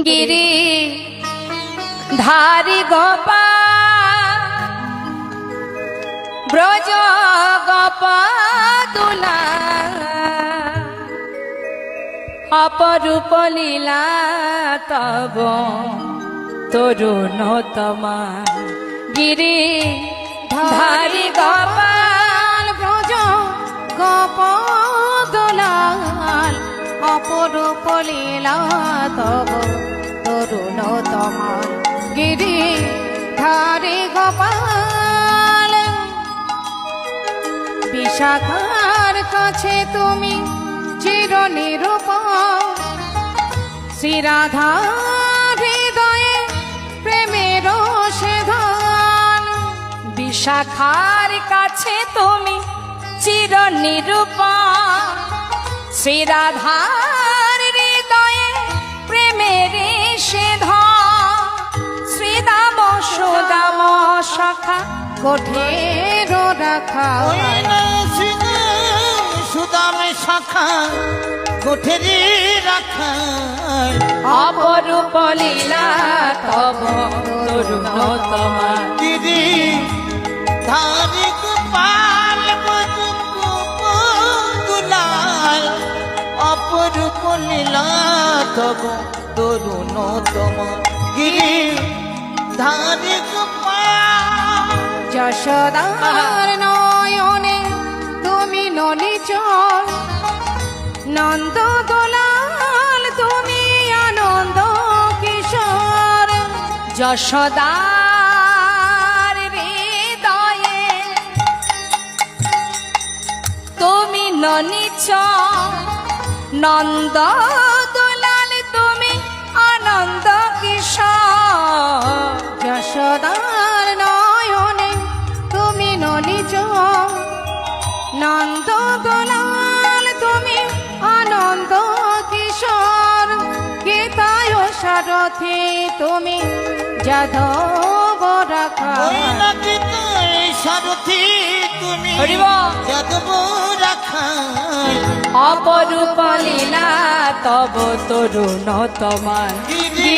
गिरी धारी गोपाल ब्रज गोपादुला अपरूप लीला तब तरुणतमा गिरी धारी गोपाल ब्रज गोपादुला अपरूप लीला तब तरुणतमा गिरी धारी गोपाल विशाखार काछे तुमी चिर निरूपम श्री राधा हृदये प्रेमेर सेधन विशाखार काछे तुमी चिर निरूपम श्री राधार हृदये प्रेमेर सेधन श्री दाम सुदाम सखा कोठेर राखा सुदाम शाखा कोठेरी राखा अपरूप लीला तब तरुणतमा गिरी धारी गोपाल दुलाल अपरूप लीला तब तरुणतमा गिरी धारी गोपाल যশোদার নয়নে তুমি নলিচল নন্দ দোলাল তুমি আনন্দ কিশোর যশোদার হৃদয়ে তুমি নলিচল নন্দ দোলাল তুমি আনন্দ কিশোর যশোদার নয়নে তুমি নলিচল নন্দ দোলাল তুমি আনন্দ কিশোর গীতায় সারথি তুমি যাদব রাখা সারথি তুমি যাদব রাখা অপরূপ লীলা তব তরুণতমা গিরি